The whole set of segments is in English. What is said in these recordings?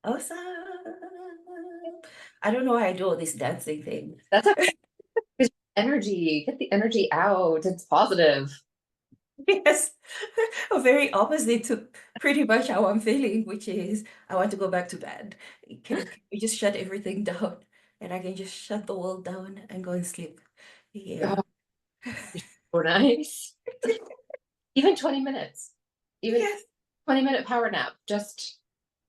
Awesome. I don't know why I do all this dancing thing. That's okay. 'Cause energy, get the energy out. It's positive. Yes, a very opposite to pretty much how I'm feeling, which is I want to go back to bed. Can we just shut everything down and I can just shut the world down and go and sleep? Yeah. Oh, so nice. Even 20 minutes, even Yes. 20-minute power nap, just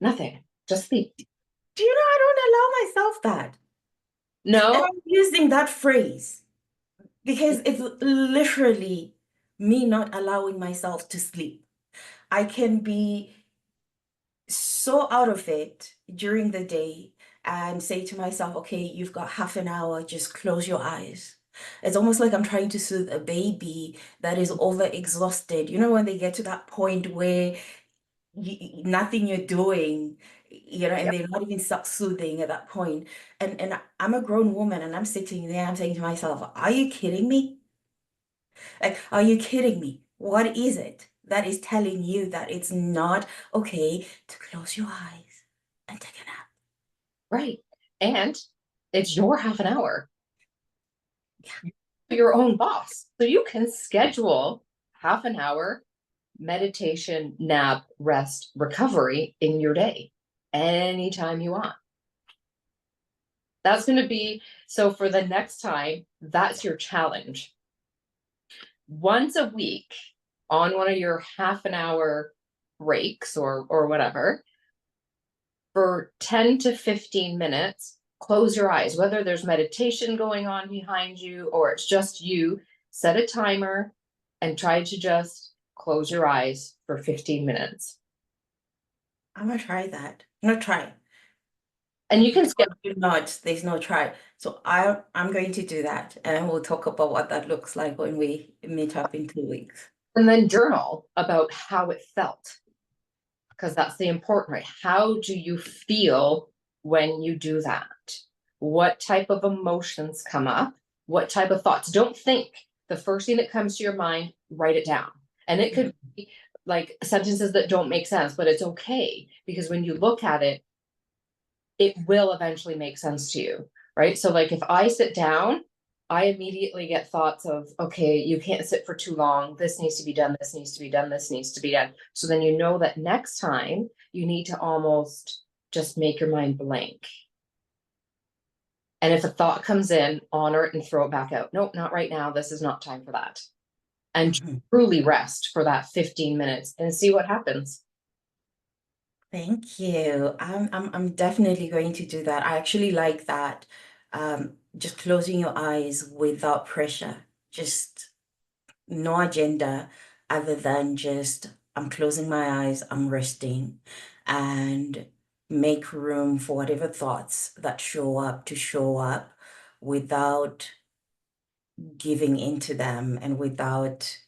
nothing, just sleep. Do you know I don't allow myself that? And No, I'm using that phrase because it's literally me not allowing myself to sleep. I can be so out of it during the day and say to myself, okay, you've got half an hour, just close your eyes. It's almost like I'm trying to soothe a baby that is overexhausted. You know, when they get to that point where nothing you're doing, and yep, they're not even self-soothing at that point. And I'm a grown woman and I'm sitting there, I'm saying to myself, are you kidding me? Like, are you kidding me? What is it that is telling you that it's not okay to close your eyes and take a nap? right. And it's your half an hour. Yeah. You're your own boss. So you can schedule half an hour meditation, nap, rest, recovery in your day anytime you want. That's going to be so for the next time, that's your challenge. Once a week on one of your half an hour breaks or whatever, for 10 to 15 minutes, close your eyes, whether there's meditation going on behind you or it's just you, set a timer and try to just close your eyes for 15 minutes. I'm gonna try that. I'm gonna try. And you can skip. If not, there's no try. So I'm going to do that and we'll talk about what that looks like when we meet up in 2 weeks. And then journal about how it felt, because that's the important, right? How do you feel when you do that? What type of emotions come up? What type of thoughts? Don't think the first thing that comes to your mind, write it down. And it could be like sentences that don't make sense, but it's okay because when you look at it, it will eventually make sense to you, right? So, like, if I sit down, I immediately get thoughts of, okay, you can't sit for too long. This needs to be done. This needs to be done. This needs to be done. So then you know that next time you need to almost just make your mind blank. And if a thought comes in, honor it and throw it back out. Nope, not right now. This is not time for that. And Mhm. truly rest for that 15 minutes and see what happens. Thank you. I'm definitely going to do that. I actually like that. Just closing your eyes without pressure. Just no agenda other than just I'm closing my eyes, I'm resting, and make room for whatever thoughts that show up to show up without giving into them and without,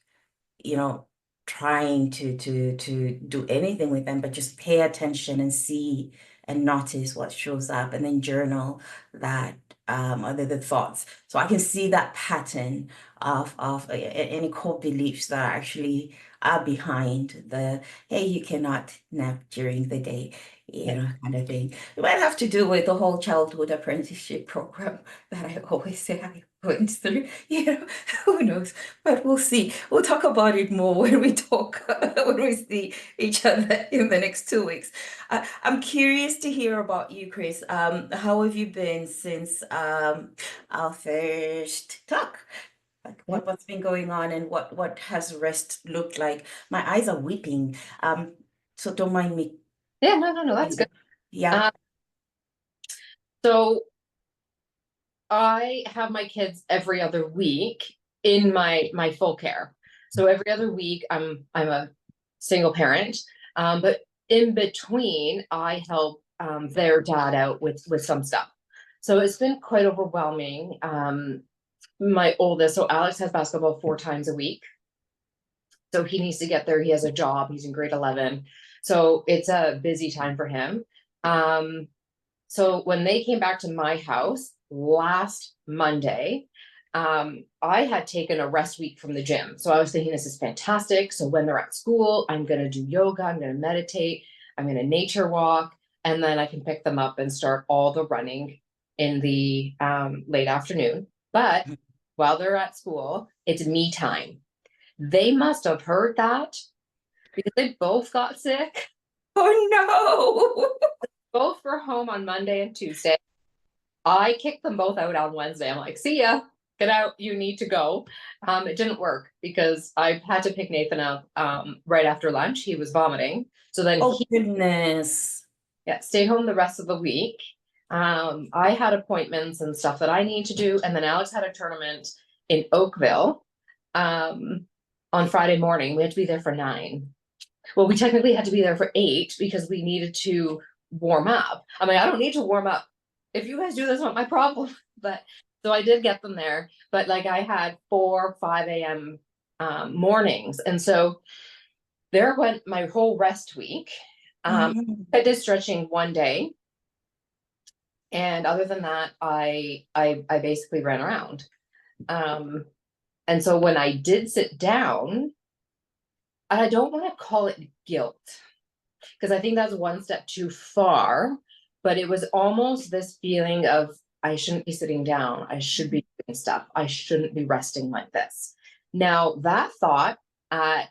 you know, trying to do anything with them, but just pay attention and see and notice what shows up and then journal that other the thoughts. So I can see that pattern of any core beliefs that actually are behind the hey, you cannot nap during the day, kind of thing. It might have to do with the whole childhood apprenticeship program that I always say I went through, who knows? But we'll see. We'll talk about it more when we talk, when we see each other in the next 2 weeks. I'm curious to hear about you, Chris. How have you been since our first talk? Like what's been going on and what has rest looked like? My eyes are weeping. So don't mind me. Yeah, no, no, no, that's good. Yeah. Uh, so I have my kids every other week in my full care. So every other week, I'm a single parent, but in between, I help their dad out with some stuff. So it's been quite overwhelming. My oldest, so Alex has basketball 4 times a week, so he needs to get there. He has a job. He's in grade 11, so it's a busy time for him. Um, so when they came back to my house last Monday, I had taken a rest week from the gym. So I was thinking this is fantastic. So when they're at school, I'm going to do yoga, I'm going to meditate, I'm going to nature walk. and then I can pick them up and start all the running in the late afternoon. But while they're at school, it's me time. They must have heard that because they both got sick. Oh Both were home on Monday and Tuesday. I kicked them both out on Wednesday. I'm like, see ya, get out, you need to go. It didn't work because I had to pick Nathan up right after lunch. He was vomiting. So then oh he goodness. stay home the rest of the week. I had appointments and stuff that I need to do. And then Alex had a tournament in Oakville on Friday morning. We had to be there for 9. Well, we technically had to be there for 8 because we needed to warm up. I mean, I don't need to warm up. If you guys do, that's not my problem. But so I did get them there. But like I had 4, 5 a.m. Mornings. And so there went my whole rest week. Mhm. I did stretching one day. And other than that, I basically ran around. And so when I did sit down, I don't want to call it guilt because I think that's one step too far, but it was almost this feeling of I shouldn't be sitting down. I should be doing stuff. I shouldn't be resting like this. Now that thought at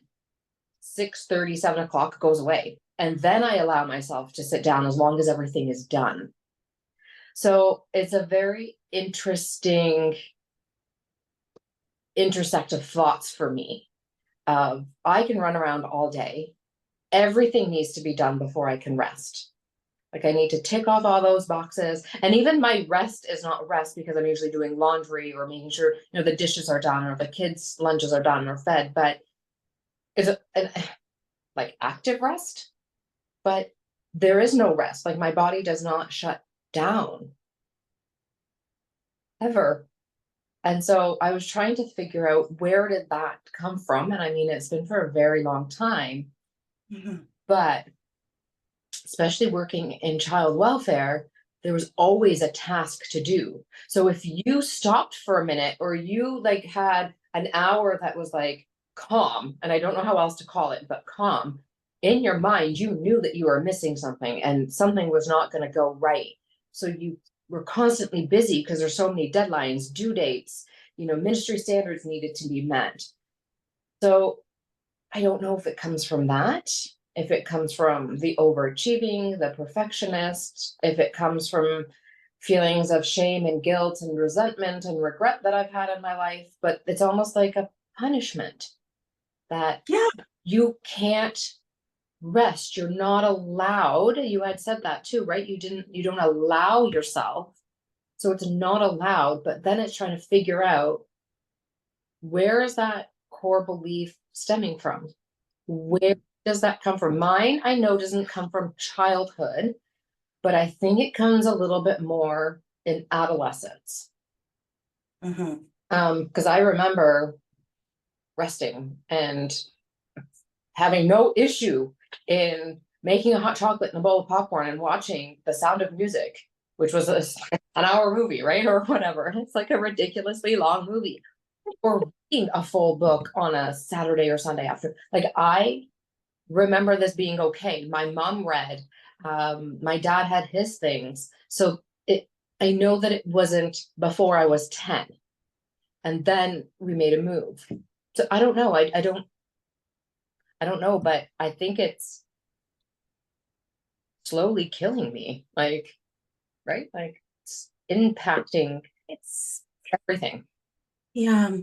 6:30, 7 o'clock goes away. And then I allow myself to sit down as long as everything is done. So it's a very interesting intersect of thoughts for me. I can run around all day. Everything needs to be done before I can rest. Like I need to tick off all those boxes. And even my rest is not rest because I'm usually doing laundry or making sure, the dishes are done or the kids' lunches are done or fed, but it's like active rest, but there is no rest. Like my body does not shut down ever. And so I was trying to figure out where did that come from? And I mean, it's been for a very long time, Mhm. but especially working in child welfare, there was always a task to do. So if you stopped for a minute or you like had an hour that was like calm, and I don't know how else to call it, but calm, in your mind, you knew that you were missing something and something was not going to go right. So you were constantly busy because there's so many deadlines, due dates, ministry standards needed to be met. So I don't know if it comes from that, if it comes from the overachieving, the perfectionist, if it comes from feelings of shame and guilt and resentment and regret that I've had in my life, but it's almost like a punishment that Yeah. you can't rest. You're not allowed. You had said that too, right? You don't allow yourself. So it's not allowed, but then it's trying to figure out where is that core belief stemming from? Where does that come from? Mine, I know, doesn't come from childhood, but I think it comes a little bit more in adolescence. Mhm. Because I remember resting and having no issue in making a hot chocolate and a bowl of popcorn and watching The Sound of Music, which was an hour movie, right? Or whatever. It's like a ridiculously long movie. Or reading a full book on a Saturday or Sunday after. Like I remember this being okay. My mom read, my dad had his things. So I know that it wasn't before I was 10. And then we made a move. So I don't know. I don't know, but I think it's slowly killing me. Like, right? Like it's impacting It's everything. yeah.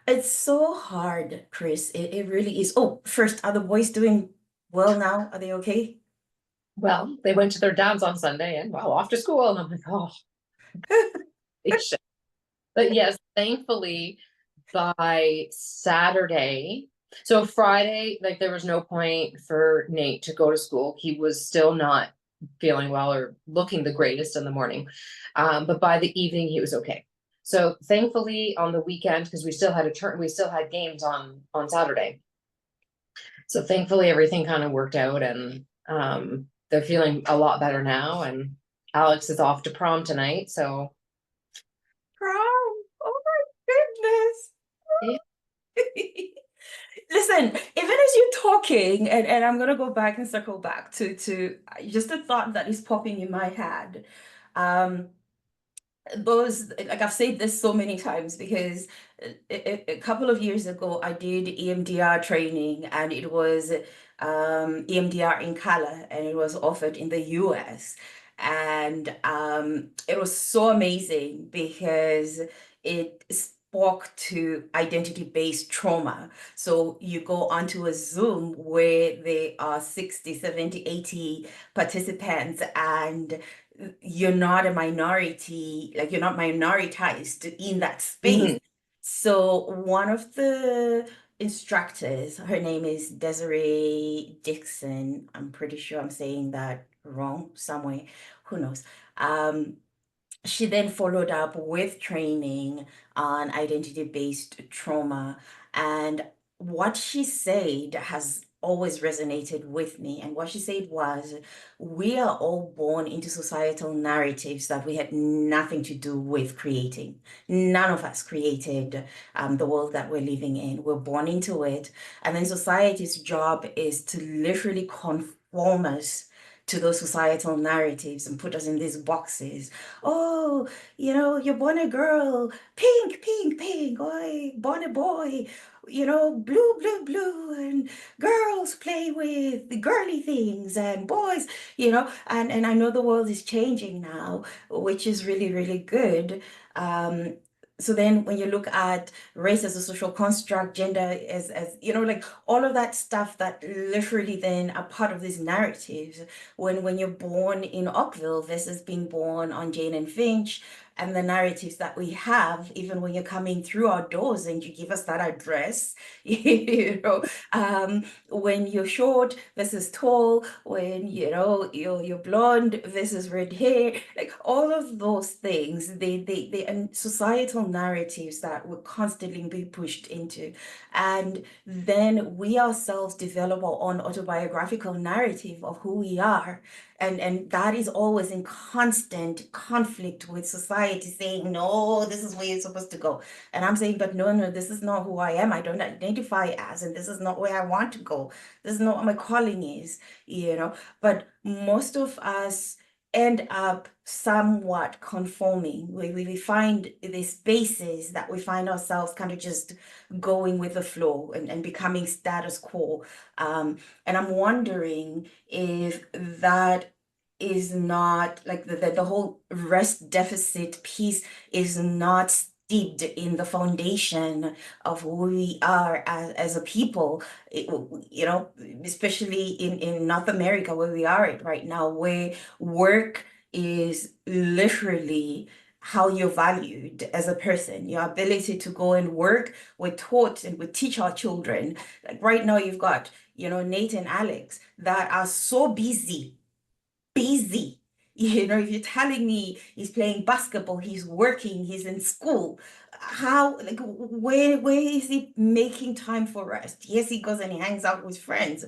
It's so hard, Chris. It really is. Oh, first, are the boys doing well now? Are they okay? Well, they went to their dad's on Sunday and well, off to school. And I'm like, oh, but yes, thankfully by Saturday. So Friday, like there was no point for Nate to go to school. He was still not feeling well or looking the greatest in the morning. But by the evening, he was okay. So thankfully on the weekend, because we still had games on Saturday. So thankfully everything kind of worked out and they're feeling a lot better now. And Alex is off to prom tonight. So Prom. Oh my yeah. goodness. Listen, even as you're talking, and I'm gonna go back and circle back to just a thought that is popping in my head. Um, those, like I've said this so many times because a couple of years ago I did EMDR training, and it was EMDR in color, and it was offered in the US. And it was so amazing because it spoke to identity-based trauma. So you go onto a Zoom where there are 60, 70, 80 participants, and you're not a minority, like you're not minoritized in that space. Mhm. So one of the instructors, her name is Desiree Dixon. I'm pretty sure I'm saying that wrong somewhere. Who knows? Um, she then followed up with training on identity-based trauma. And what she said has always resonated with me. And what she said was, we are all born into societal narratives that we had nothing to do with creating. None of us created the world that we're living in. We're born into it. And then society's job is to literally conform us to those societal narratives and put us in these boxes. Oh, you're born a girl, pink, pink, pink. Oi, born a boy, blue, blue, blue. And girls play with the girly things, and boys, and I know the world is changing now, which is really, really good. Um, so then when you look at race as a social construct, gender as like all of that stuff that literally then are part of these narratives, when you're born in Oakville versus being born on Jane and Finch, and the narratives that we have, even when you're coming through our doors and you give us that address, when you're short versus tall, when you're blonde versus red hair, like all of those things, they and societal narratives that we're constantly being pushed into. And then we ourselves develop our own autobiographical narrative of who we are. And that is always in constant conflict with society saying, no, this is where you're supposed to go. And I'm saying, but no, no, this is not who I am. I don't identify as, and this is not where I want to go. This is not what my calling is. But most of us end up somewhat conforming. We find these spaces that we find ourselves kind of just going with the flow and becoming status quo. And I'm wondering if that is not like the whole rest deficit piece is not steeped in the foundation of who we are as a people, it, especially in North America where we are at right now, where work is literally how you're valued as a person, your ability to go and work. We're taught and we teach our children. Like right now, you've got, Nate and Alex that are so busy. If you're telling me he's playing basketball, he's working, he's in school, how, like, where is he making time for rest? Yes, he goes and he hangs out with friends,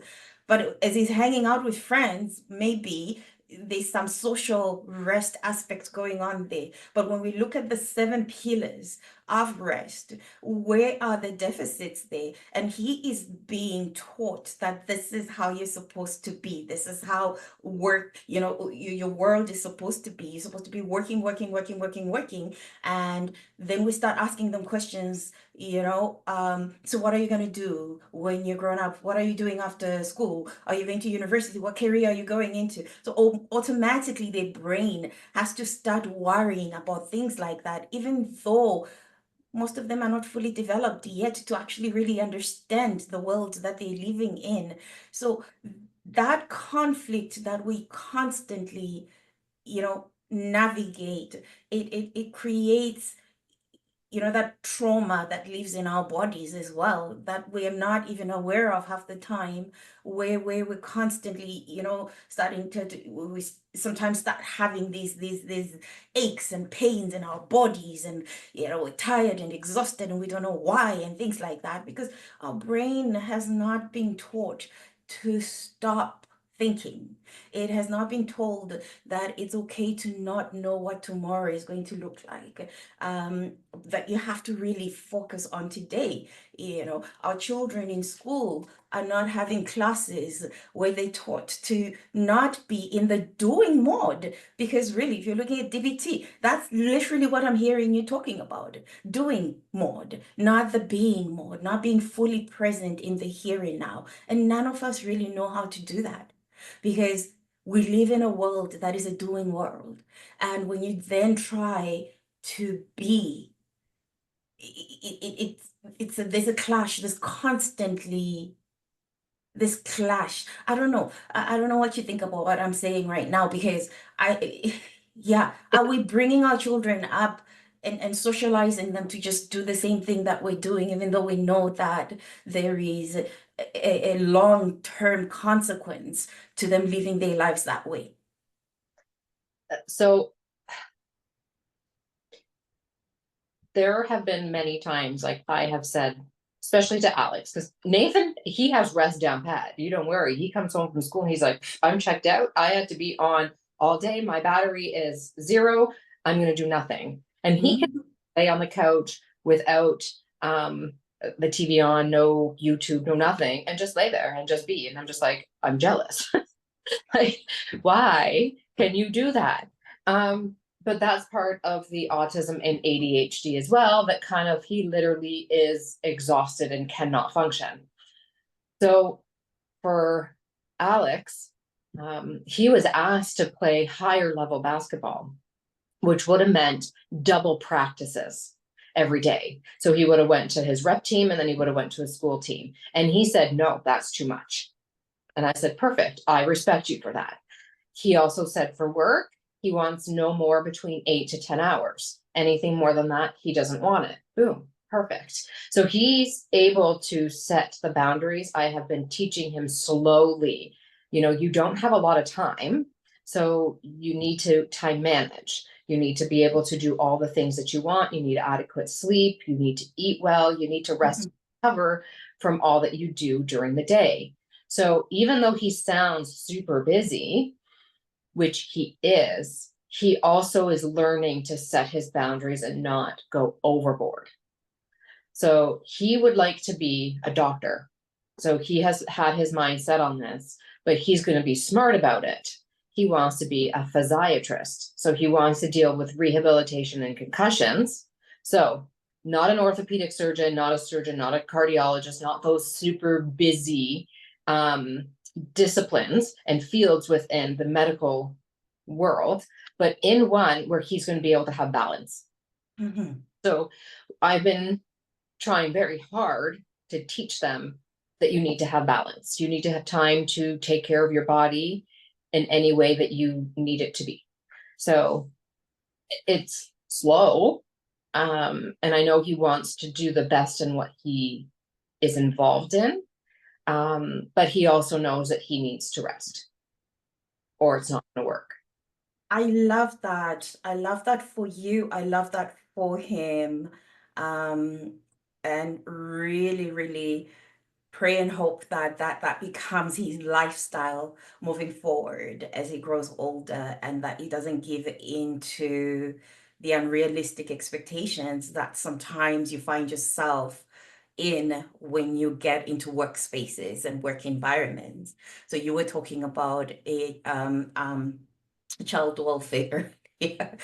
but as he's hanging out with friends, maybe there's some social rest aspect going on there. But when we look at the seven pillars of rest, where are the deficits there? And he is being taught that this is how you're supposed to be. This is how work, your world is supposed to be. You're supposed to be working, working, working, working, working. And then we start asking them questions, so what are you going to do when you're grown up? What are you doing after school? Are you going to university? What career are you going into? So automatically their brain has to start worrying about things like that, even though most of them are not fully developed yet to actually really understand the world that they're living in. So that conflict that we constantly, navigate, it creates, that trauma that lives in our bodies as well, that we're not even aware of half the time, where we're constantly, starting we sometimes start having these aches and pains in our bodies, and we're tired and exhausted and we don't know why, and things like that, because our brain has not been taught to stop thinking. It has not been told that it's okay to not know what tomorrow is going to look like. Um, that you have to really focus on today. You know, our children in school are not having classes where they taught to not be in the doing mode. Because really, if you're looking at DBT, that's literally what I'm hearing you talking about. Doing mode, not the being mode, not being fully present in the here and now. And none of us really know how to do that because we live in a world that is a doing world. And when you then try to be, there's a clash, there's constantly this clash. I don't know. I don't know what you think about what I'm saying right now because yeah, are we bringing our children up and socializing them to just do the same thing that we're doing, even though we know that there is a long-term consequence to them living their lives that way? So there have been many times, like I have said, especially to Alex, because Nathan, he has rest down pat. You don't worry. He comes home from school and he's like, I'm checked out. I had to be on all day. My battery is zero. I'm going to do nothing. And he can Mhm. lay on the couch without the TV on, no YouTube, no nothing, and just lay there and just be. And I'm just like, I'm jealous. Like, why can you do that? But that's part of the autism and ADHD as well, that kind of he literally is exhausted and cannot function. So for Alex, he was asked to play higher level basketball, which would have meant double practices every day. So he would have went to his rep team and then he would have went to his school team. And he said, no, that's too much. And I said, perfect. I respect you for that. He also said for work, he wants no more between 8 to 10 hours. Anything more than that, he doesn't want it. Boom, perfect. So he's able to set the boundaries. I have been teaching him slowly. You know, you don't have a lot of time, so you need to time manage. You need to be able to do all the things that you want. You need adequate sleep. You need to eat well. You need to rest Mhm. and recover from all that you do during the day. So even though he sounds super busy, which he also is learning to set his boundaries and not go overboard. So he would like to be a doctor. So he has had his mind set on this, but he's going to be smart about it. He wants to be a physiatrist. So he wants to deal with rehabilitation and concussions. So not an orthopedic surgeon, not a surgeon, not a cardiologist, not those super busy um, disciplines and fields within the medical world, but in one where he's going to be able to have balance. Mhm. So I've been trying very hard to teach them that you need to have balance. You need to have time to take care of your body in any way that you need it to be. So it's slow. And I know he wants to do the best in what he is involved in. But he also knows that he needs to rest or it's not going to work. I love that. I love that for you. I love that for him. Um, and really, really pray and hope that that becomes his lifestyle moving forward as he grows older and that he doesn't give in to the unrealistic expectations that sometimes you find yourself in when you get into workspaces and work environments. So you were talking about a child welfare. Yeah.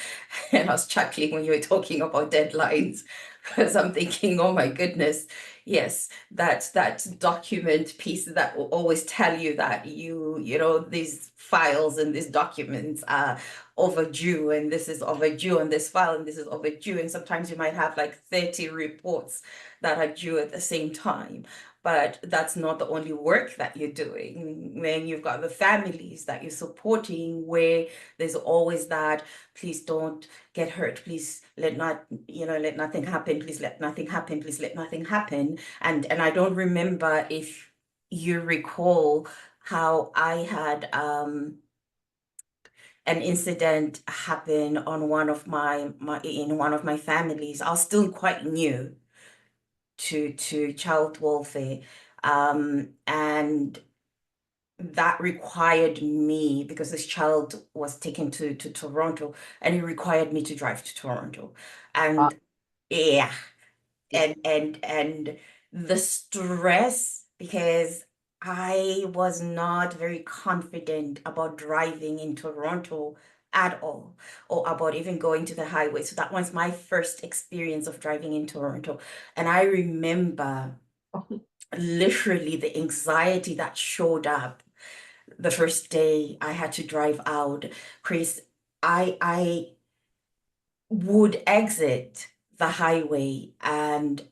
And I was chuckling when you were talking about deadlines because I'm thinking, oh my goodness, yes, that document piece that will always tell you that you know, these files and these documents are overdue and this is overdue and this file and this is overdue. And sometimes you might have like 30 reports that are due at the same time. But that's not the only work that you're doing. Then you've got the families that you're supporting where there's always that, please don't get hurt. Please let not, let nothing happen. Please let nothing happen. Please let nothing happen. And I don't remember if you recall how I had an incident happen on one of my in one of my families. I was still quite new to child welfare. And that required me, because this child was taken to Toronto, and it required me to drive to Toronto. Uh, And yeah, yeah. and the stress, because I was not very confident about driving in Toronto at all, or about even going to the highway. So that was my first experience of driving in Toronto. And I remember literally the anxiety that showed up the first day I had to drive out. Chris, I would exit the highway and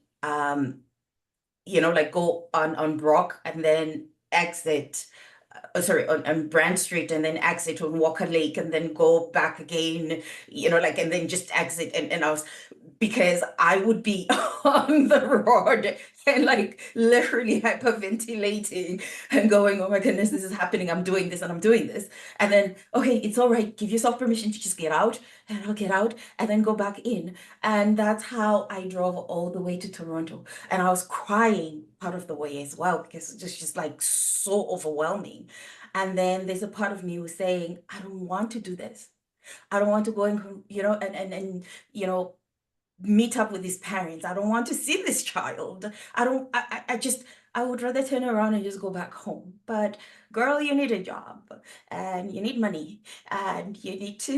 like go on Brock and then exit, sorry, on Brand Street, and then exit on Walker Lake, and then go back again, and then just exit. And I was, because I would be on the road and like literally hyperventilating and going, oh my goodness, this is happening. I'm doing this and I'm doing this. And then, okay, it's all right. Give yourself permission to just get out, and I'll get out and then go back in. And that's how I drove all the way to Toronto. And I was crying part of the way as well, because it's just like so overwhelming. And then there's a part of me who's saying, I don't want to do this. I don't want to go and, and you know, meet up with his parents. I don't want to see this child. I don't, I just, I would rather turn around and just go back home. But girl, you need a job and you need money and you need to,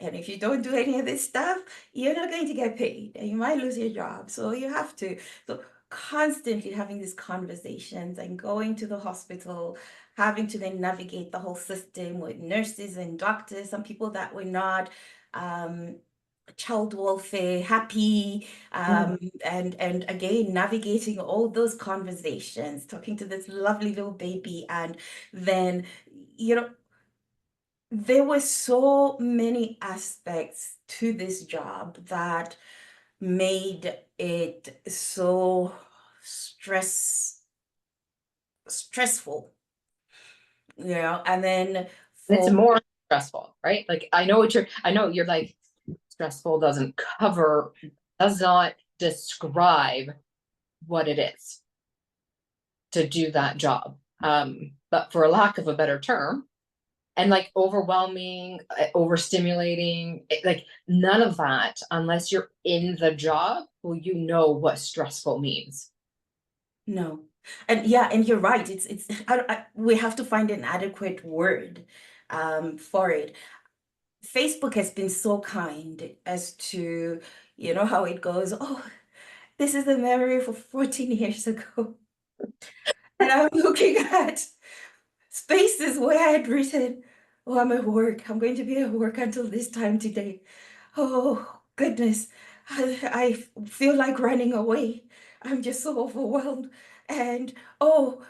and if you don't do any of this stuff, you're not going to get paid and you might lose your job. So you have to. So constantly having these conversations and going to the hospital, having to then navigate the whole system with nurses and doctors, some people that were not, um, child welfare happy, Mm. and again navigating all those conversations, talking to this lovely little baby. And then you know there were so many aspects to this job that made it so stressful, and then It's for more stressful, right? Like I know you're like stressful does not describe what it is to do that job. But for a lack of a better term, and like overwhelming, overstimulating, like none of that, unless you're in the job, will you know what stressful means. no. And yeah, and you're right. We have to find an adequate word for it. Facebook has been so kind as to, how it goes. Oh, this is a memory for 14 years ago. And I'm looking at spaces where I had written, oh, I'm at work. I'm going to be at work until this time today. Oh, goodness. I feel like running away. I'm just so overwhelmed. And oh,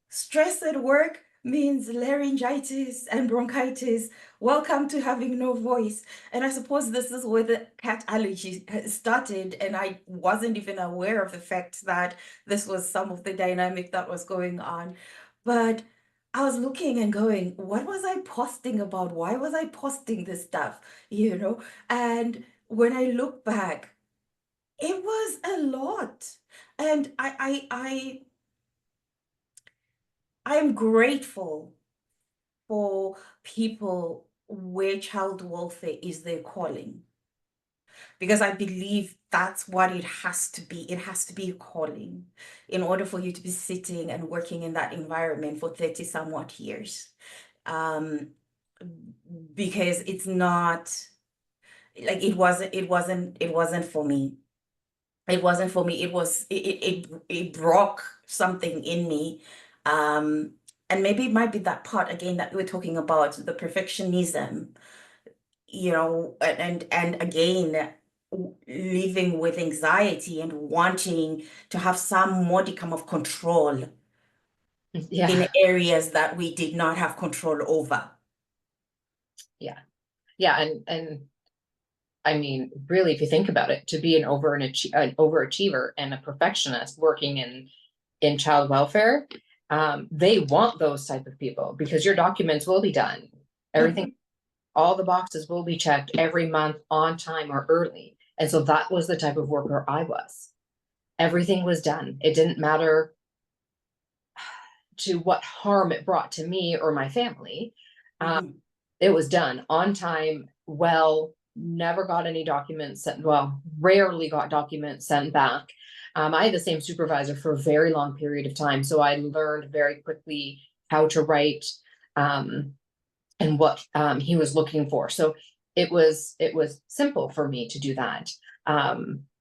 stress at work means laryngitis and bronchitis. Welcome to having no voice. And I suppose this is where the cat allergy started. And I wasn't even aware of the fact that this was some of the dynamic that was going on. But I was looking and going, what was I posting about? Why was I posting this stuff? And when I look back, it was a lot. And I am grateful for people where child welfare is their calling, because I believe that's what it has to be. It has to be a calling in order for you to be sitting and working in that environment for 30 somewhat years. Um, because it's not like it wasn't for me. It wasn't for me. It broke something in me. Um, and maybe it might be that part again that we were talking about, the perfectionism, and again, living with anxiety and wanting to have some modicum of control in Yeah, areas that we did not have control over. yeah, yeah, and I mean, really, if you think about it, to be an overachiever and a perfectionist working in child welfare, they want those type of people because your documents will be done. Everything, Mhm. all the boxes will be checked every month on time or early. And so that was the type of worker I was. Everything was done. It didn't matter. to what harm it brought to me or my family. Um, Mhm. it was done on time, well, never got any documents sent, well, rarely got documents sent back. I had the same supervisor for a very long period of time, so I learned very quickly how to write, um, and what he was looking for. So it was simple for me to do that.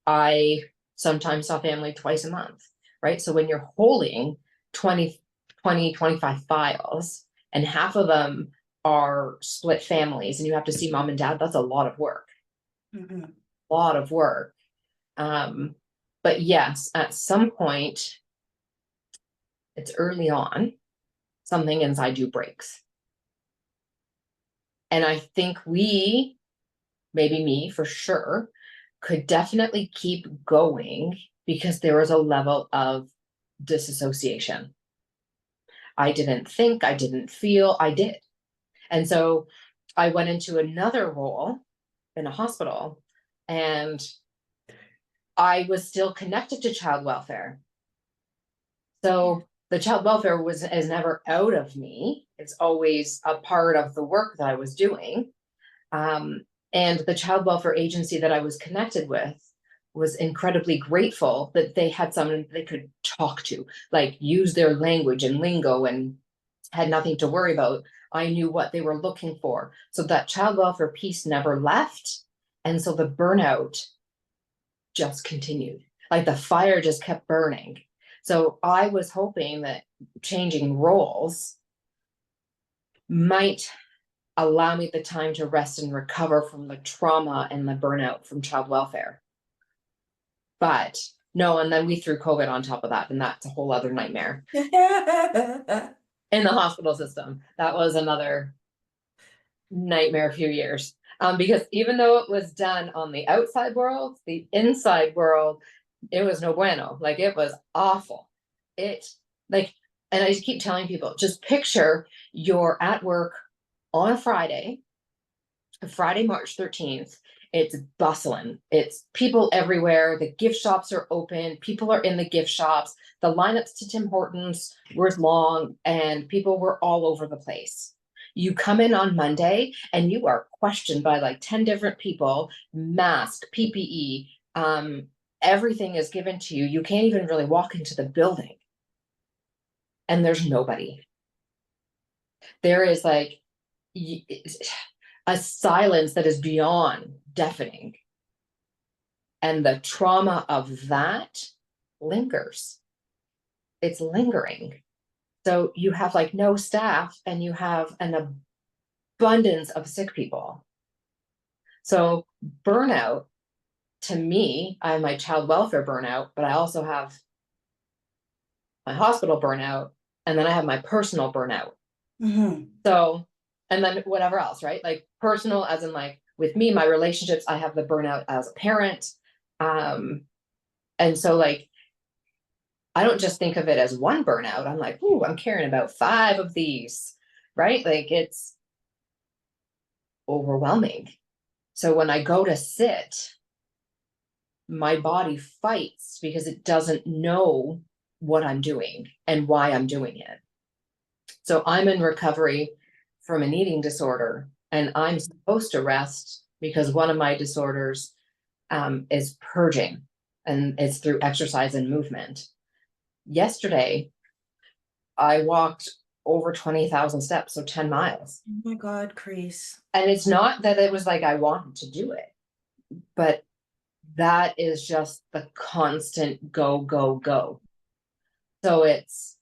I sometimes saw family twice a month, right? So when you're holding 25 files and half of them are split families and you have to see mom and dad, that's a lot of work. Mhm. A lot of work. Um, but yes, at some point, it's early on, something inside you breaks. And I think we, maybe me for sure, could definitely keep going because there was a level of disassociation. I didn't think, I didn't feel, I did. And so I went into another role in a hospital and I was still connected to child welfare. Yeah. So the child welfare is never out of me. It's always a part of the work that I was doing. Um, and the child welfare agency that I was connected with was incredibly grateful that they had someone they could talk to, like use their language and lingo, and had nothing to worry about. I knew what they were looking for. So that child welfare piece never left. And so the burnout just continued. Like the fire just kept burning. So I was hoping that changing roles might allow me the time to rest and recover from the trauma and the burnout from child welfare. But no, and then we threw COVID on top of that, and that's a whole other nightmare in the hospital system. That was another nightmare few years. Because even though it was done on the outside world, the inside world, it was no bueno. Like it was awful. It like, and I just keep telling people, just picture you're at work on a Friday, March 13th. It's bustling. It's people everywhere. The gift shops are open. People are in the gift shops. The lineups to Tim Hortons were long and people were all over the place. You come in on Monday and you are questioned by like 10 different people, mask, PPE, everything is given to you. You can't even really walk into the building and there's nobody. There is like a silence that is beyond deafening. And the trauma of that lingers. It's lingering. So you have like no staff and you have an abundance of sick people. So burnout, to me, I have my child welfare burnout, but I also have my hospital burnout, and then I have my personal burnout. Mhm. So, and then whatever else, right? Like personal, as in like with me, my relationships, I have the burnout as a parent. Um, and so like I don't just think of it as one burnout. I'm like, ooh, I'm carrying about 5 of these, right? Like it's overwhelming. So when I go to sit, my body fights because it doesn't know what I'm doing and why I'm doing it. So I'm in recovery from an eating disorder and I'm supposed to rest because one of my disorders is purging, and it's through exercise and movement. Yesterday, I walked over 20,000 steps, so 10 miles. Oh my God, Chris. And it's not that it was like I wanted to do it, but that is just the constant go, go, go. So it's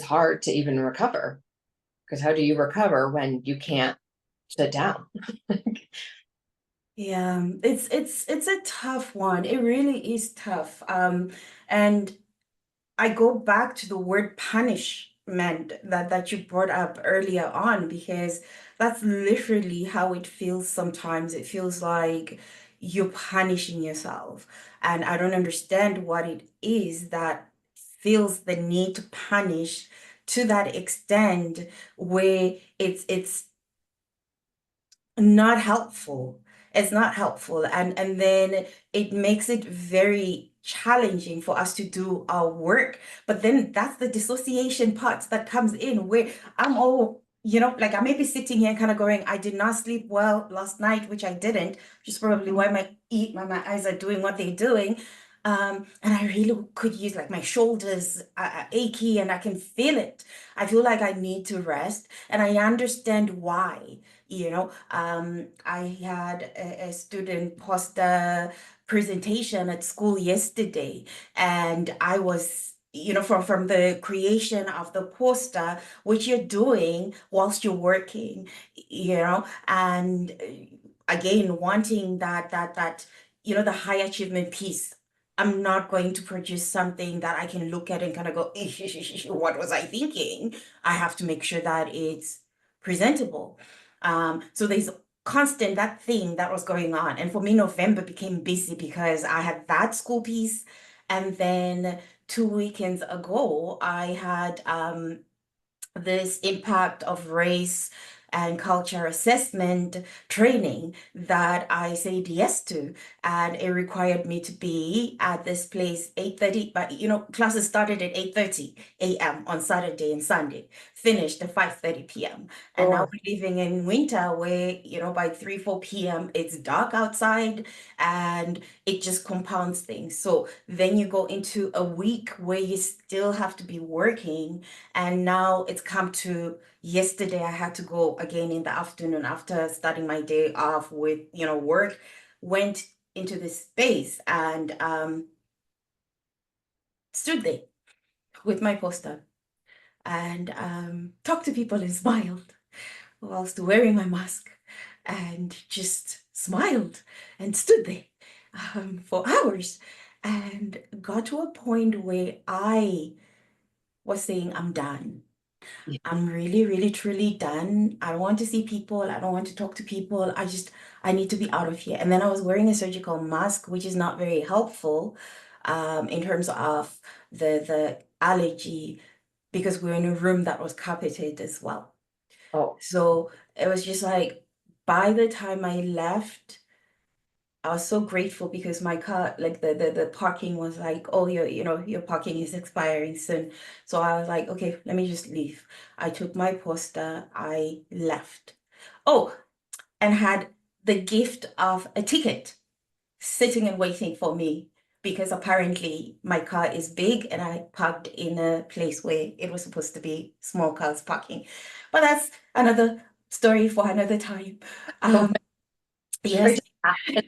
hard to even recover, because how do you recover when you can't sit down? Yeah, it's a tough one. It really is tough. And I go back to the word punishment that you brought up earlier on, because that's literally how it feels sometimes. It feels like you're punishing yourself. And I don't understand what it is that feels the need to punish to that extent where it's not helpful. It's not helpful. And then it makes it very challenging for us to do our work. But then that's the dissociation part that comes in where I'm all, like I may be sitting here kind of going, I did not sleep well last night, which I didn't, which is probably why my eyes are doing what they're doing. And I really could use like my shoulders are achy and I can feel it. I feel like I need to rest and I understand why. I had a student post a presentation at school yesterday, and I was, from the creation of the poster, which you're doing whilst you're working, and again, wanting the high achievement piece. I'm not going to produce something that I can look at and kind of go, what was I thinking? I have to make sure that it's presentable. So there's constant that thing that was going on. And for me, November became busy because I had that school piece. And then 2 weekends ago, I had this impact of race and culture assessment training that I said yes to. And it required me to be at this place 8:30, but classes started at 8:30 a.m. on Saturday and Sunday, finished at 5:30 p.m. And now Oh, we're living in winter where, by 3, 4 p.m. it's dark outside and it just compounds things. So then you go into a week where you still have to be working, and now it's come to yesterday, I had to go again in the afternoon after starting my day off with, work, went into this space and stood there with my poster and talked to people and smiled whilst wearing my mask and just smiled and stood there for hours and got to a point where I was saying, I'm done. yeah. I'm really, really, truly done. I don't want to see people. I don't want to talk to people. I need to be out of here. And then I was wearing a surgical mask, which is not very helpful in terms of the allergy, because we're in a room that was carpeted as well. Oh, So it was just like, by the time I left, I was so grateful because my car, like the parking was like, oh, your parking is expiring soon. So I was like, okay, let me just leave. I took my poster, I left. Oh, and had the gift of a ticket sitting and waiting for me because apparently my car is big and I parked in a place where it was supposed to be small cars parking. But that's another story for another time. so Um, I yes. just,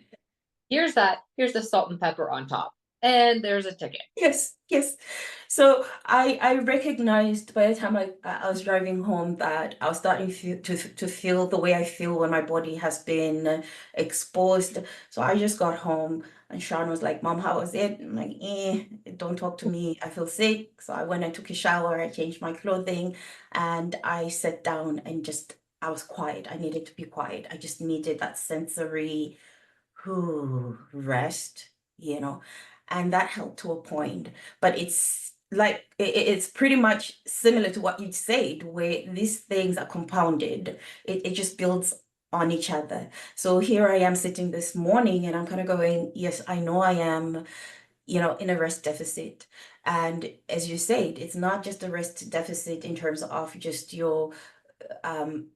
here's the salt and pepper on top. And there's a ticket. Yes, yes. So I recognized by the time I was driving home that I was starting to feel the way I feel when my body has been exposed. So I just got home and Sean was like, Mom, how was it? I'm like, don't talk to me. I feel sick. So I went and took a shower, I changed my clothing, and I sat down and just I was quiet. I needed to be quiet. I just needed that sensory rest, and that helped to a point. But it's like it's pretty much similar to what you said, where these things are compounded. It just builds on each other. So here I am sitting this morning and I'm kind of going, yes, I know I am, in a rest deficit. And as you said, it's not just a rest deficit in terms of just your um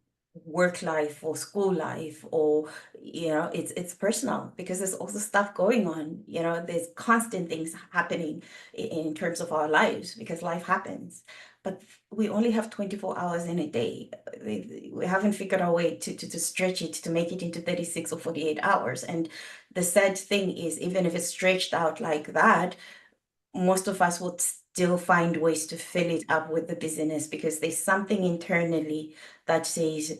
work life or school life, or it's personal because there's also stuff going on. There's constant things happening in terms of our lives because life happens, but we only have 24 hours in a day. We haven't figured our way to stretch it to make it into 36 or 48 hours. And the sad thing is, even if it's stretched out like that, most of us would still find ways to fill it up with the busyness because there's something internally that says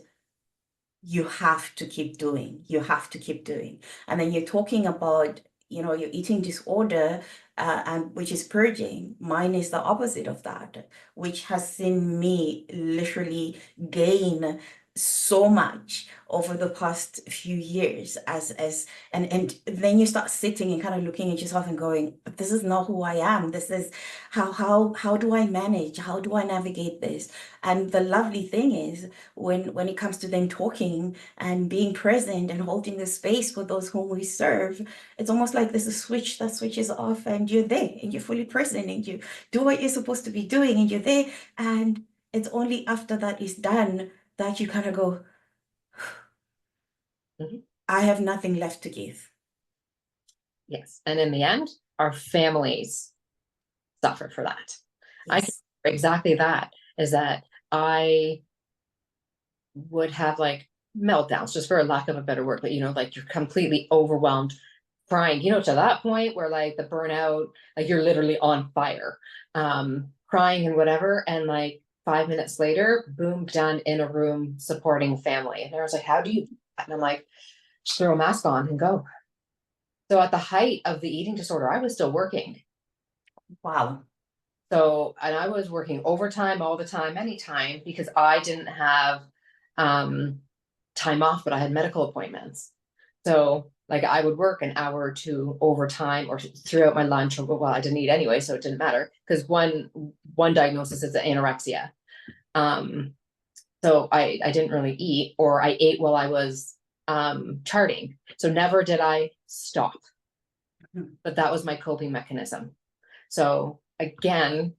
you have to keep doing, you have to keep doing. And then you're talking about, your eating disorder, and which is purging. Mine is the opposite of that, which has seen me literally gain so much over the past few years as and then you start sitting and kind of looking at yourself and going, but this is not who I am. This is how do I manage? How do I navigate this? And the lovely thing is when it comes to then talking and being present and holding the space for those whom we serve, it's almost like there's a switch that switches off and you're there and you're fully present and you do what you're supposed to be doing and you're there. And it's only after that is done that you kind of go, Mhm. I have nothing left to give. Yes. And in the end, our families suffer for that. I can Yes. exactly that is that I would have like meltdowns, just for a lack of a better word, but like you're completely overwhelmed, crying, to that point where like the burnout, like you're literally on fire, crying and whatever. And like 5 minutes later, boom, done in a room supporting family. And I was like, how do you do that? And I'm like, just throw a mask on and go. So at the height of the eating disorder, I was still working. Wow. So, and I was working overtime all the time, anytime, because I didn't have um, time off, but I had medical appointments. So, like, I would work an hour or two overtime or throughout my lunch, or well, I didn't eat anyway, so it didn't matter because one diagnosis is anorexia. Um, so I didn't really eat, or I ate while I was charting. So never did I stop, Mhm. but that was my coping mechanism. So again,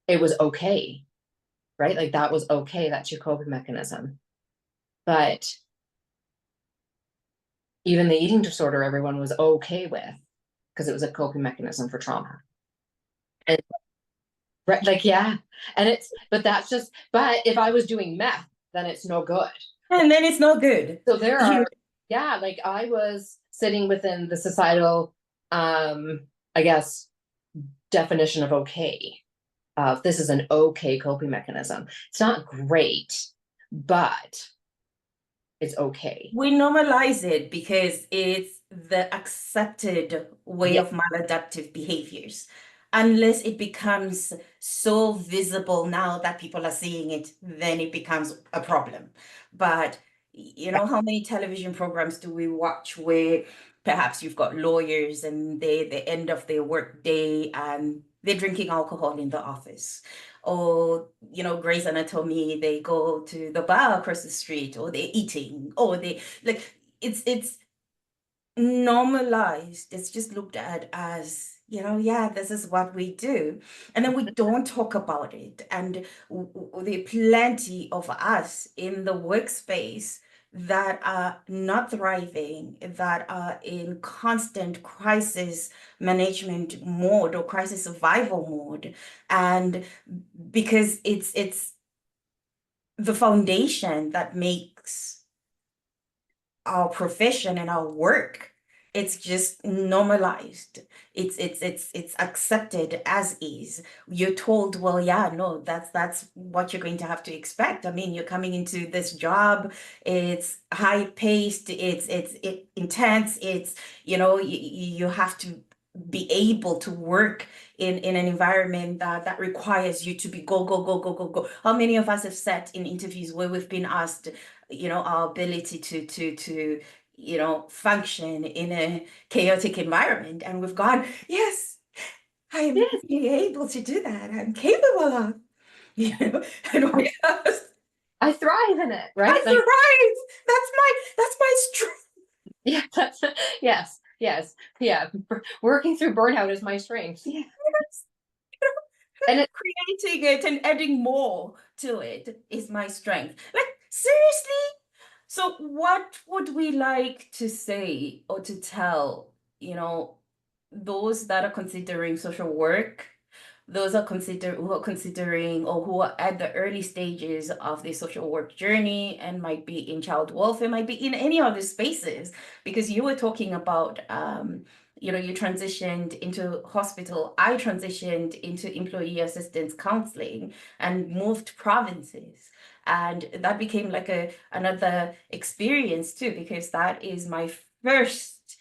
it was okay, right? Like that was okay. That's your coping mechanism. But even the eating disorder, everyone was okay with because it was a coping mechanism for trauma. And right, like, yeah. And but that's just, but if I was doing meth, then it's no good. And then it's not good. So there You are, yeah, like I was sitting within the societal, I guess, definition of okay. This is an okay coping mechanism. It's not great, but it's okay. We normalize it because it's the accepted way Yeah. of maladaptive behaviors. Unless it becomes so visible now that people are seeing it, then it becomes a problem. But you know, how many television programs do we watch where perhaps you've got lawyers and the end of their work day and they're drinking alcohol in the office? Or Grey's Anatomy, they go to the bar across the street, or they're eating, or they like it's normalized. It's just looked at as, yeah, this is what we do. And then we don't talk about it. And there are plenty of us in the workspace that are not thriving, that are in constant crisis management mode or crisis survival mode. And because it's the foundation that makes our profession and our work. It's just normalized. It's accepted as is. You're told, well, yeah, no, that's what you're going to have to expect. I mean, you're coming into this job, it's high paced, it's intense, it's you have to be able to work in an environment that requires you to be go, go, go, go, go, go. How many of us have sat in interviews where we've been asked, our ability to function in a chaotic environment, and we've gone, yes, I am Yes, really able to do that. I'm capable of, and we just, I thrive in it, I right? Like, thrive. That's my strength. yeah, that's yes, yes, yeah. Working through burnout is my strength. Yeah. And it, Creating it and adding more to it is my strength. Like, seriously? So what would we like to say or to tell, those that are considering social work, those who are considering or who are at the early stages of the social work journey and might be in child welfare, might be in any other spaces, because you were talking about you transitioned into hospital. I transitioned into employee assistance counseling and moved provinces. And that became like another experience too, because that is my first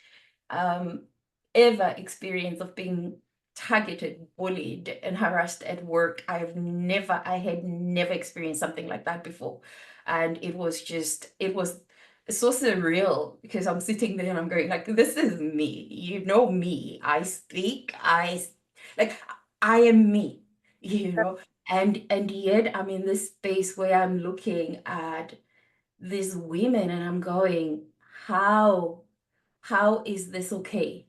um, ever experience of being targeted, bullied, and harassed at work. I had never experienced something like that before. And it was so surreal because I'm sitting there and I'm going like, this is me. You know me. I speak, like, I am me, you know? And yet I'm in this space where I'm looking at these women and I'm going, how, how is this okay?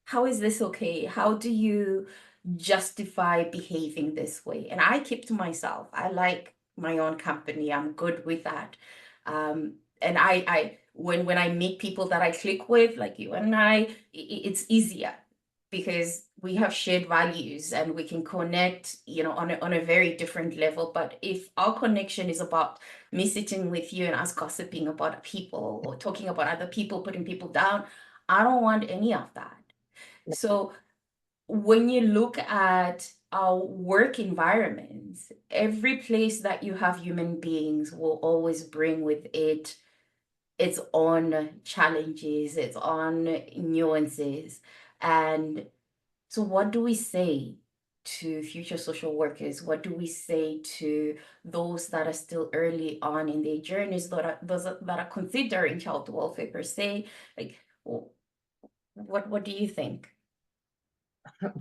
How is this okay? How do you justify behaving this way? And I keep to myself. I like my own company. I'm good with that. And when I meet people that I click with, like you and it's easier because we have shared values and we can connect, on a very different level. But if our connection is about me sitting with you and us gossiping about people or talking about other people, putting people down, I don't want any of that. So when you look at our work environments, every place that you have human beings will always bring with it its own challenges, its own nuances. And so what do we say to future social workers? What do we say to those that are still early on in their journeys, that are considering child welfare per se? Like, what do you think?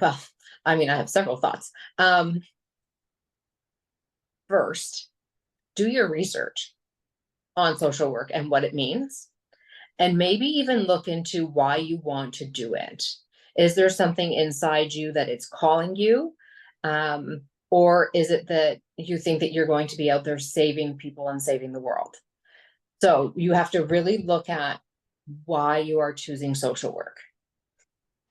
Well, I mean, I have several thoughts. First, do your research on social work and what it means, and maybe even look into why you want to do it. Is there something inside you that it's calling you? Or is it that you think that you're going to be out there saving people and saving the world? So you have to really look at why you are choosing social work.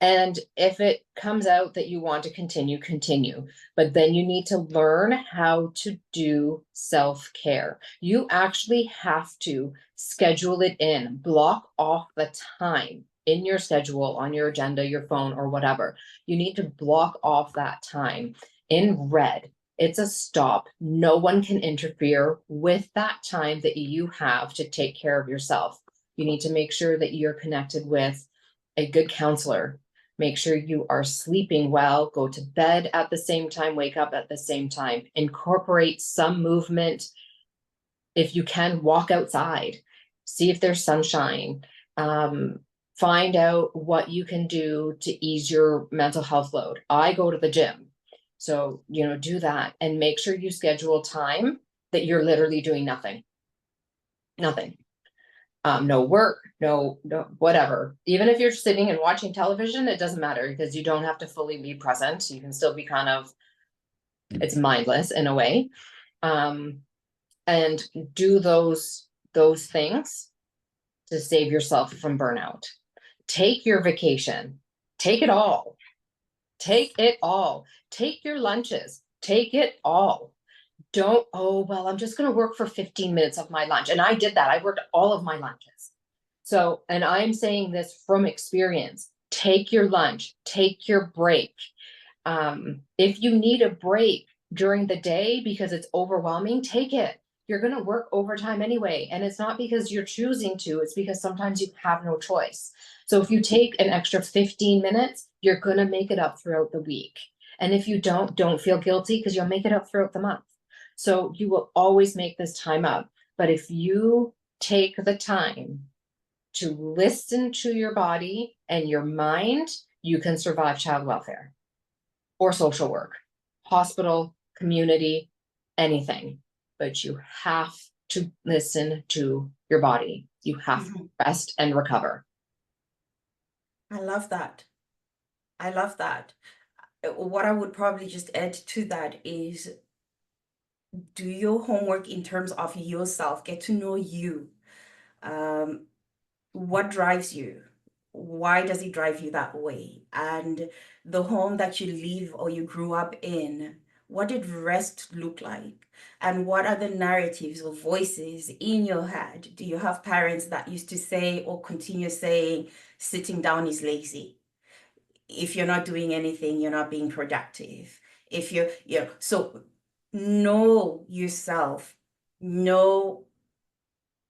And if it comes out that you want to continue, continue. But then you need to learn how to do self care. You actually have to schedule it in, block off the time in your schedule, on your agenda, your phone, or whatever. You need to block off that time in red. It's a stop. No one can interfere with that time that you have to take care of yourself. You need to make sure that you're connected with a good counselor. Make sure you are sleeping well, go to bed at the same time, wake up at the same time, incorporate some movement. If you can, walk outside, see if there's sunshine. Um, find out what you can do to ease your mental health load. I go to the gym. So, do that and make sure you schedule time that you're literally doing nothing. Nothing. No work, no whatever. Even if you're sitting and watching television, it doesn't matter because you don't have to fully be present. You can still be it's mindless in a way. Um, and do those things to save yourself from burnout. Take your vacation. Take it all. Take it all. Take your lunches. Take it all. Don't, oh, well, I'm just going to work for 15 minutes of my lunch. And I did that. I worked all of my lunches. So, and I'm saying this from experience. Take your lunch, take your break. If you need a break during the day because it's overwhelming, take it. You're going to work overtime anyway. And it's not because you're choosing to, it's because sometimes you have no choice. So if you take an extra 15 minutes, you're going to make it up throughout the week. And if you don't feel guilty because you'll make it up throughout the month. So you will always make this time up. But if you take the time to listen to your body and your mind, you can survive child welfare or social work, hospital, community, anything. But you have to listen to your body. You have to Mhm. rest and recover. I love that. I love that. What I would probably just add to that is do your homework in terms of yourself, get to know you. Um, what drives you? Why does it drive you that way? And the home that you live or you grew up in, what did rest look like? And what are the narratives or voices in your head? Do you have parents that used to say or continue saying, sitting down is lazy? If you're not doing anything, you're not being productive. If so know yourself, know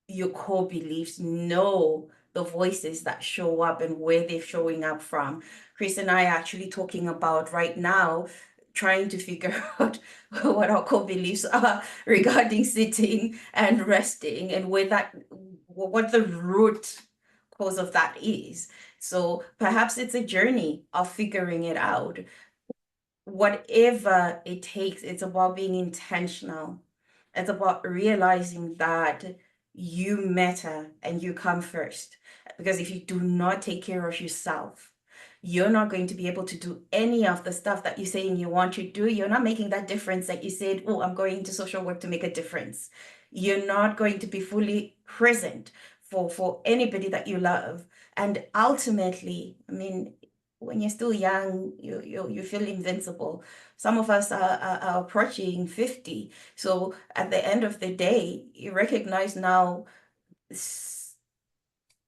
your core beliefs, know the voices that show up and where they're showing up from. Chris and I are actually talking about right now, trying to figure out what our core beliefs are regarding sitting and resting and where that, what the root cause of that is. So perhaps it's a journey of figuring it out. Whatever it takes, it's about being intentional. It's about realizing that you matter and you come first. Because if you do not take care of yourself, you're not going to be able to do any of the stuff that you're saying you want to do. You're not making that difference that you said, oh, I'm going into social work to make a difference. You're not going to be fully present for anybody that you love. And ultimately, I mean, when you're still young, you feel invincible. Some of us are approaching 50. So at the end of the day, you recognize now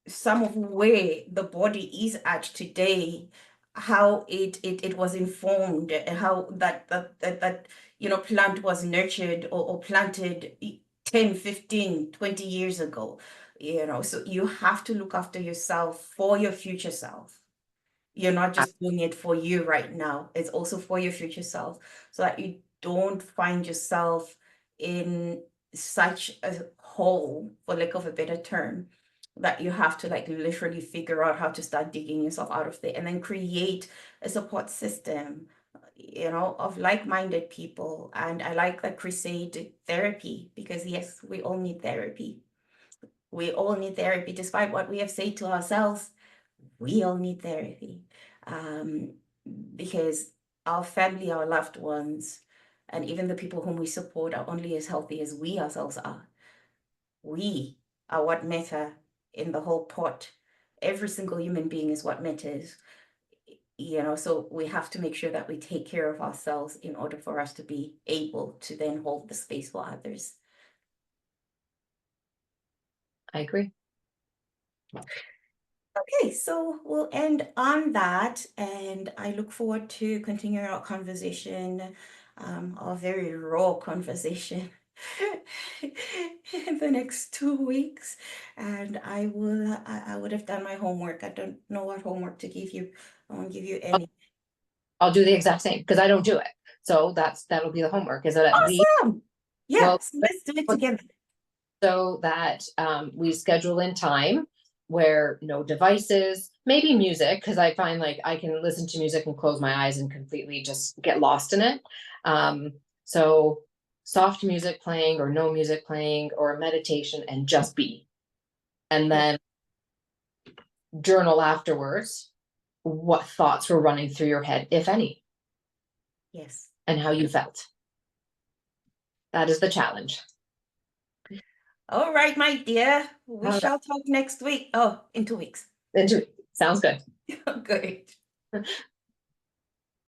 some of where the body is at today, how it was informed, how that plant was nurtured or planted 10, 15, 20 years ago. So you have to look after yourself for your future self. You're not just doing it for you right now, it's also for your future self, so that you don't find yourself in such a hole, for lack of a better term, that you have to like literally figure out how to start digging yourself out of there and then create a support system, of like-minded people. And I like that crusade therapy, because yes, we all need therapy. We all need therapy, despite what we have said to ourselves. We all need therapy, um, because our family, our loved ones, and even the people whom we support are only as healthy as we ourselves are. We are what matter in the whole pot. Every single human being is what matters. So we have to make sure that we take care of ourselves in order for us to be able to then hold the space for others. I agree. Okay, so we'll end on that, and I look forward to continuing our conversation, our very raw conversation, in the next 2 weeks. And I would have done my homework. I don't know what homework to give you. I won't give you any. I'll do the exact same because I don't do it. So that'll be the homework, is that at least, Awesome. Yeah, well, so let's do it together. so that we schedule in time where no devices, maybe music, because I find like I can listen to music and close my eyes and completely just get lost in it. So soft music playing or no music playing or meditation and just be. And Yeah. then journal afterwards what thoughts were running through your head, if any, Yes. and how you felt. That is the challenge. All right, my dear. We All right. shall talk next week. Oh, in 2 weeks. Sounds good. Good.